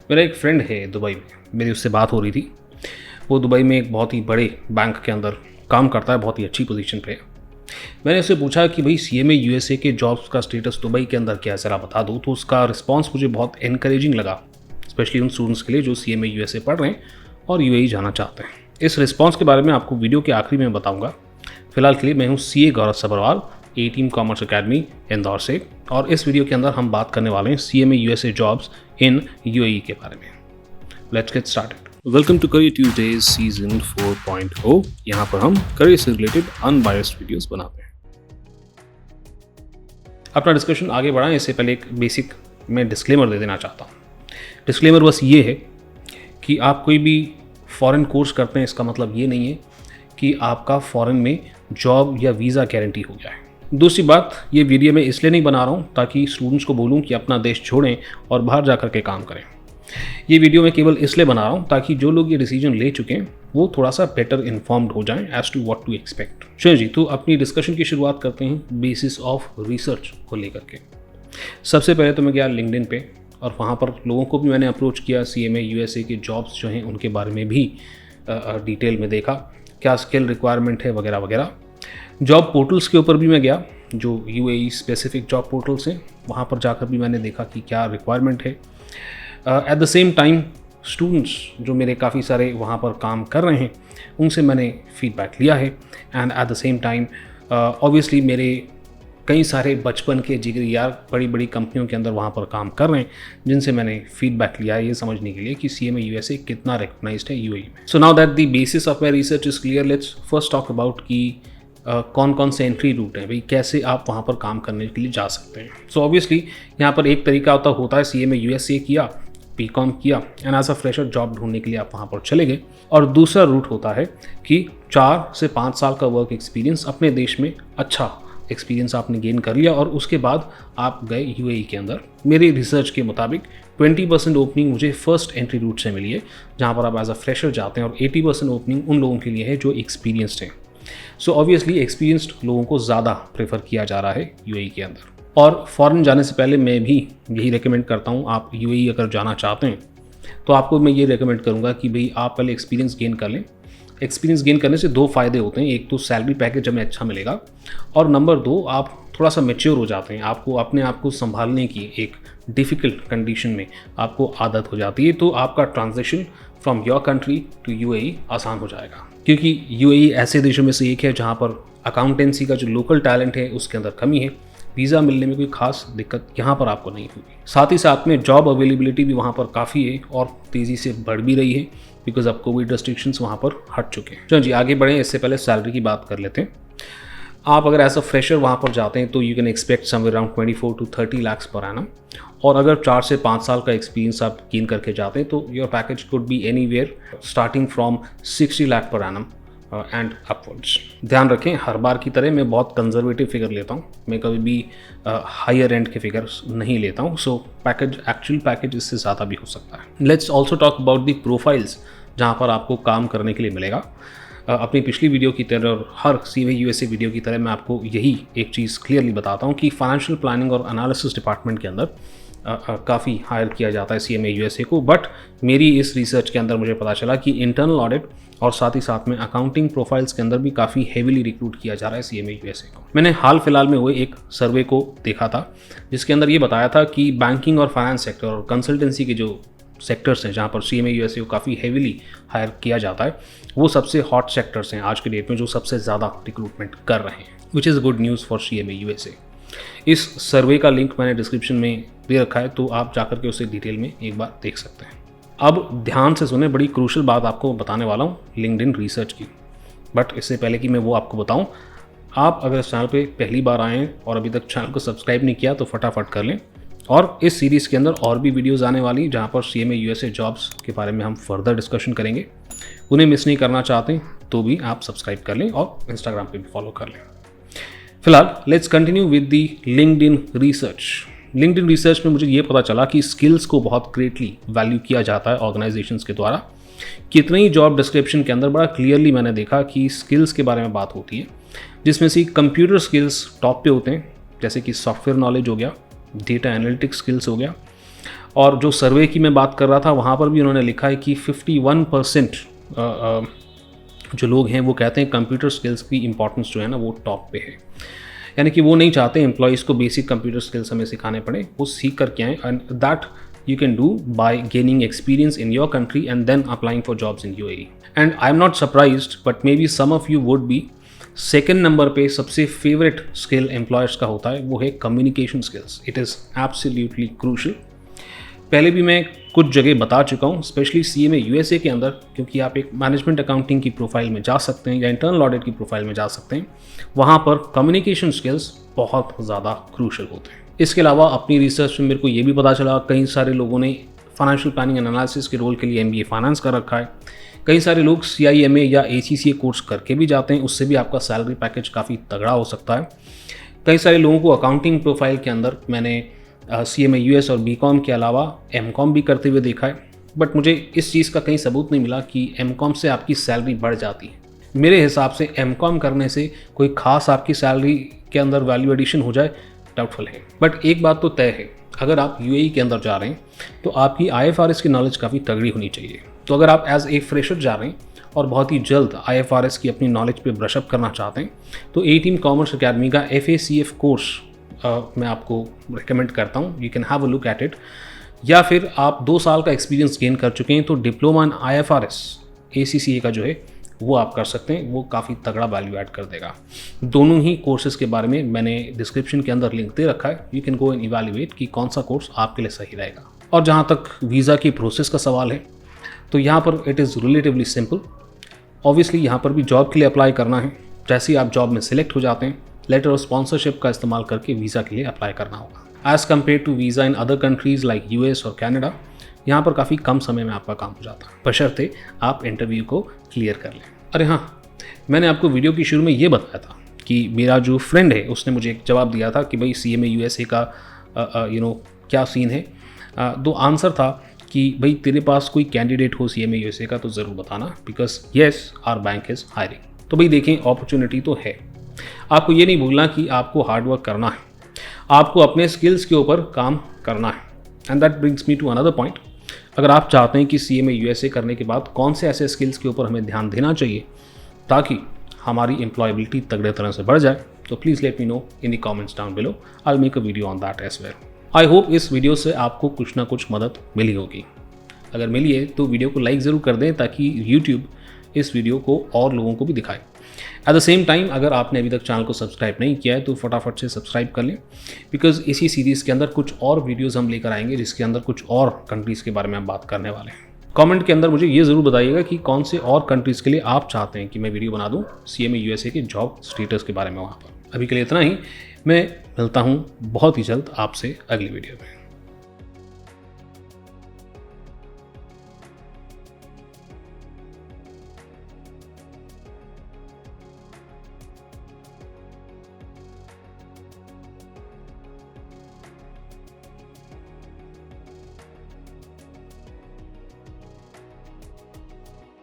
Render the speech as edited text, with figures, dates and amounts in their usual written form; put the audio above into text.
मेरा एक फ्रेंड है दुबई में, मेरी उससे बात हो रही थी। वो दुबई में एक बहुत ही बड़े बैंक के अंदर काम करता है, बहुत ही अच्छी पोजीशन पे है। मैंने उससे पूछा कि भाई सीएमए यूएसए के जॉब्स का स्टेटस दुबई के अंदर क्या है, ज़रा बता दो। तो उसका रिस्पांस मुझे बहुत एनकरेजिंग लगा, स्पेशली उन स्टूडेंट्स के लिए जो सीएमए यूएसए पढ़ रहे हैं और यूएई जाना चाहते हैं। इस रिस्पांस के बारे में आपको वीडियो के आखिरी में बताऊंगा। फिलहाल के लिए मैं हूँ सीए गौरव सब्रवाल, ए टीम कॉमर्स अकेडमी इंदौर से, और इस वीडियो के अंदर हम बात करने वाले हैं CMA USA jobs in UAE के बारे में। Let's get started. Welcome to career Tuesdays season 4.0। यहाँ पर हम करियर से रिलेटेड अनबायस्ड वीडियोस बनाते हैं। अपना डिस्कशन आगे बढ़ाएं इससे पहले एक बेसिक मैं डिस्क्लेमर दे देना चाहता हूँ। डिस्क्लेमर बस ये है कि आप कोई भी फॉरेन कोर्स करते हैं, इसका मतलब ये नहीं है कि आपका फॉरेन में जॉब या वीज़ा गारंटी हो गया है। दूसरी बात, ये वीडियो मैं इसलिए नहीं बना रहा हूँ ताकि स्टूडेंट्स को बोलूँ कि अपना देश छोड़ें और बाहर जा कर के काम करें। ये वीडियो मैं केवल इसलिए बना रहा हूँ ताकि जो लोग ये डिसीजन ले चुके हैं वो थोड़ा सा बेटर इन्फॉर्म्ड हो जाएं as to what to expect. चलिए जी, तो अपनी डिस्कशन की शुरुआत करते हैं बेसिस ऑफ रिसर्च को लेकर के। सबसे पहले तो मैं गया लिंक्डइन पे और वहाँ पर लोगों को भी मैंने अप्रोच किया, सीएमए यूएसए के जॉब्स जो हैं उनके बारे में भी डिटेल में देखा, क्या स्किल रिक्वायरमेंट है वगैरह वगैरह। जॉब पोर्टल्स के ऊपर भी मैं गया, जो यूएई स्पेसिफिक जॉब पोर्टल्स हैं वहाँ पर जाकर भी मैंने देखा कि क्या रिक्वायरमेंट है। At the same time students जो मेरे काफ़ी सारे वहाँ पर काम कर रहे हैं उनसे मैंने फीडबैक लिया है। And at the same time obviously मेरे कई सारे बचपन के जिगरी यार बड़ी बड़ी कंपनियों के अंदर वहाँ पर काम कर रहे हैं जिनसे मैंने फीडबैक लिया है ये समझने के लिए कि सीएमए यूएसए कितना रिकग्नाइज्ड है यूएई में। So now that the basis of my research is clear, let's first talk about कि कौन कौन से एंट्री रूट हैं, भाई कैसे आप वहाँ पर काम करने के लिए जा सकते हैं। सो ऑब्वियसली यहाँ पर एक तरीका होता है सीएमए यूएसए किया, बीकॉम किया and as a fresher job ढूंढने के लिए आप वहाँ पर चले गए। और दूसरा रूट होता है कि 4 से 5 साल का वर्क एक्सपीरियंस अपने देश में, अच्छा एक्सपीरियंस आपने गेन कर लिया और उसके बाद आप गए यूएई के अंदर। मेरे रिसर्च के मुताबिक 20% ओपनिंग मुझे फर्स्ट एंट्री रूट से मिली है जहाँ पर आप एज अ फ्रेशर जाते हैं, और 80% ओपनिंग उन लोगों के लिए है जो एक्सपीरियंस्ड हैं। सो ऑब्वियसली एक्सपीरियंस्ड लोगों को ज़्यादा प्रेफर किया जा रहा है यूएई के अंदर। और फॉरेन जाने से पहले मैं भी यही रेकमेंड करता हूँ, आप यूएई अगर जाना चाहते हैं तो आपको मैं ये रेकमेंड करूँगा कि भाई आप पहले एक्सपीरियंस गेन कर लें। एक्सपीरियंस गेन करने से 2 फ़ायदे होते हैं, एक तो सैलरी पैकेज हमें अच्छा मिलेगा, और नंबर 2 आप थोड़ा सा मैच्योर हो जाते हैं, आपको अपने आप को संभालने की एक डिफ़िकल्ट कंडीशन में आपको आदत हो जाती है, तो आपका transition from your country to UAE आसान हो जाएगा। क्योंकि यूएई ऐसे देशों में से एक है जहाँ पर अकाउंटेंसी का जो लोकल टैलेंट है उसके अंदर कमी है, वीज़ा मिलने में कोई खास दिक्कत यहाँ पर आपको नहीं होगी। साथ ही साथ में जॉब अवेलेबिलिटी भी वहाँ पर काफ़ी है और तेज़ी से बढ़ भी रही है बिकॉज अब कोविड रेस्ट्रिक्शंस वहाँ पर हट चुके हैं। चलो जी आगे बढ़ें, इससे पहले सैलरी की बात कर लेते हैं। आप अगर एज अ फ्रेशर वहाँ पर जाते हैं तो you can expect somewhere around 24 to 30 lakhs per annum, और अगर 4 से 5 साल का एक्सपीरियंस आप गेन करके जाते हैं तो your package could be anywhere starting from 60 lakh per annum and upwards. ध्यान रखें, हर बार की तरह मैं बहुत कंजर्वेटिव फिगर लेता हूँ, मैं कभी भी हायर एंड के फिगर्स नहीं लेता हूँ। सो एक्चुअल पैकेज इससे ज़्यादा भी हो सकता है। Let's also talk about the profiles जहाँ पर आपको काम करने के लिए मिलेगा। अपनी पिछली वीडियो की तरह और हर सीएमए यूएसए वीडियो की तरह मैं आपको यही एक चीज़ क्लियरली बताता हूँ कि फाइनेंशियल प्लानिंग और एनालिसिस डिपार्टमेंट के अंदर काफ़ी हायर किया जाता है सीएमए यूएसए को। बट मेरी इस रिसर्च के अंदर मुझे पता चला कि इंटरनल ऑडिट और साथ ही साथ में अकाउंटिंग प्रोफाइल्स के अंदर भी काफ़ी हेवीली रिक्रूट किया जा रहा है सीएमए यूएसए को। मैंने हाल फिलहाल में हुए एक सर्वे को देखा था जिसके अंदर ये बताया था कि बैंकिंग और फाइनेंस सेक्टर और कंसल्टेंसी के जो सेक्टर्स हैं जहाँ पर सीएमए यूएसए को काफ़ी हेवीली हायर किया जाता है, वो सबसे हॉट सेक्टर्स हैं आज के डेट में जो सबसे ज़्यादा रिक्रूटमेंट कर रहे हैं, which is good news for CMA USA. इस सर्वे का लिंक मैंने डिस्क्रिप्शन में दे रखा है, तो आप जाकर के उसे डिटेल में एक बार देख सकते हैं। अब ध्यान से सुने, बड़ी क्रूशल बात आपको बताने वाला हूँ लिंक्डइन रिसर्च की। बट इससे पहले कि मैं वो आपको बताऊँ, आप अगर इस चैनल पे पहली बार आए हैं और अभी तक चैनल को सब्सक्राइब नहीं किया तो फटाफट कर लें। और इस सीरीज़ के अंदर और भी वीडियोज़ आने वाली जहाँ पर सीएमए यूएसए जॉब्स के बारे में हम फर्दर डिस्कशन करेंगे। उन्हें मिस नहीं करना चाहते तो भी आप सब्सक्राइब कर लें और इंस्टाग्राम पे भी फॉलो कर लें। फिलहाल let's continue with the LinkedIn research. LinkedIn research में मुझे ये पता चला कि स्किल्स को बहुत ग्रेटली वैल्यू किया जाता है ऑर्गेनाइजेशंस के द्वारा। कितने ही जॉब डिस्क्रिप्शन के अंदर बड़ा क्लियरली मैंने देखा कि स्किल्स के बारे में बात होती है, जिसमें से कंप्यूटर स्किल्स टॉप पे होते हैं, जैसे कि सॉफ्टवेयर नॉलेज हो गया, डेटा एनालिटिक्स स्किल्स हो गया, और जो सर्वे की मैं बात कर रहा था वहाँ पर भी उन्होंने लिखा है कि 51% जो लोग हैं वो कहते हैं कंप्यूटर स्किल्स की इंपॉर्टेंस जो है ना वो टॉप पे है। यानी कि वो नहीं चाहते एम्प्लॉयज़ को बेसिक कंप्यूटर स्किल्स हमें सिखाने पड़े, वो सीख करके आएँ, and that you can do by gaining experience in your country and then applying for jobs in UAE. And I'm not surprised, but maybe some of you would be. Second number पे सबसे favourite skill employers का होता है वो है communication skills. It is absolutely crucial. पहले भी मैं कुछ जगह बता चुका हूँ, स्पेशली CMA USA के अंदर, क्योंकि आप एक मैनेजमेंट अकाउंटिंग की प्रोफाइल में जा सकते हैं या इंटरनल ऑडिट की प्रोफाइल में जा सकते हैं, वहाँ पर कम्युनिकेशन स्किल्स बहुत ज़्यादा क्रूशल होते हैं। इसके अलावा अपनी रिसर्च में मेरे को ये भी पता चला कई सारे लोगों ने फाइनेंशियल प्लानिंग एंड एनालिसिस के रोल के लिए MBA फाइनेंस कर रखा है। कई सारे लोग CIMA या ACCA कोर्स करके भी जाते हैं, उससे भी आपका सैलरी पैकेज काफ़ी तगड़ा हो सकता है। कई सारे लोगों को अकाउंटिंग प्रोफाइल के अंदर मैंने CMA US और BCom के अलावा MCom भी करते हुए देखा है, बट मुझे इस चीज़ का कहीं सबूत नहीं मिला कि MCom से आपकी सैलरी बढ़ जाती है। मेरे हिसाब से MCom करने से कोई खास आपकी सैलरी के अंदर वैल्यू एडिशन हो जाए डाउटफुल है। बट एक बात तो तय है, अगर आप UAE के अंदर जा रहे हैं तो आपकी IFRS की नॉलेज काफ़ी तगड़ी होनी चाहिए। तो अगर आप एज ए फ्रेशर जा रहे हैं और बहुत ही जल्द IFRS की अपनी नॉलेज पे ब्रशअप करना चाहते हैं तो A-Team कॉमर्स अकेडमी का FACF कोर्स मैं आपको रिकमेंड करता हूँ। You can have a look at it. या फिर आप 2 साल का एक्सपीरियंस गेन कर चुके हैं तो डिप्लोमा इन IFRS ACCA का जो है वो आप कर सकते हैं, वो काफ़ी तगड़ा वैल्यू ऐड कर देगा। दोनों ही कोर्सेज़ के बारे में मैंने डिस्क्रिप्शन के अंदर लिंक दे रखा है, you can go and evaluate कि कौन सा कोर्स आपके लिए सही रहेगा। और जहाँ तक वीज़ा की प्रोसेस का सवाल है तो यहाँ पर it is relatively simple. Obviously यहाँ पर भी जॉब के लिए अप्लाई करना है। जैसे ही आप जॉब में सिलेक्ट हो जाते हैं, लेटर ऑफ स्पॉन्सरशिप का इस्तेमाल करके वीज़ा के लिए अप्लाई करना होगा। As compare to visa in other countries like US और कैनेडा, यहाँ पर काफ़ी कम समय में आपका काम हो जाता है, बशर्ते आप इंटरव्यू को क्लियर कर लें। अरे हाँ, मैंने आपको वीडियो की शुरू में ये बताया था कि मेरा जो फ्रेंड है उसने मुझे एक जवाब दिया था कि भाई CMA USA का क्या सीन है। दो आंसर था कि भाई तेरे पास कोई कैंडिडेट हो CMA USA का तो ज़रूर बताना, because yes our bank is hiring. तो भाई देखें, अपॉर्चुनिटी तो है। आपको ये नहीं भूलना कि आपको हार्डवर्क करना है, आपको अपने स्किल्स के ऊपर काम करना है। And that brings me to another point. अगर आप चाहते हैं कि CMA USA करने के बाद कौन से ऐसे स्किल्स के ऊपर हमें ध्यान देना चाहिए ताकि हमारी एम्प्लॉयबिलिटी तगड़े तरह से बढ़ जाए, तो please let me know in the comments down below. I will make a video on that as well. I hope इस वीडियो से आपको कुछ ना कुछ मदद मिली होगी। अगर मिली है तो वीडियो को लाइक ज़रूर कर दें ताकि YouTube इस वीडियो को और लोगों को भी दिखाए। एट द सेम टाइम अगर आपने अभी तक चैनल को सब्सक्राइब नहीं किया है तो फटाफट से सब्सक्राइब कर लें, बिकॉज इसी सीरीज़ के अंदर कुछ और वीडियोज़ हम लेकर आएंगे जिसके अंदर कुछ और कंट्रीज़ के बारे में हम बात करने वाले हैं। कमेंट के अंदर मुझे ये ज़रूर बताइएगा कि कौन से और कंट्रीज़ के लिए आप चाहते हैं कि मैं वीडियो बना दूँ CMA USA के जॉब स्टेटस के बारे में वहाँ पर। अभी के लिए इतना ही। मैं मिलता हूँ बहुत ही जल्द आपसे अगली वीडियो में।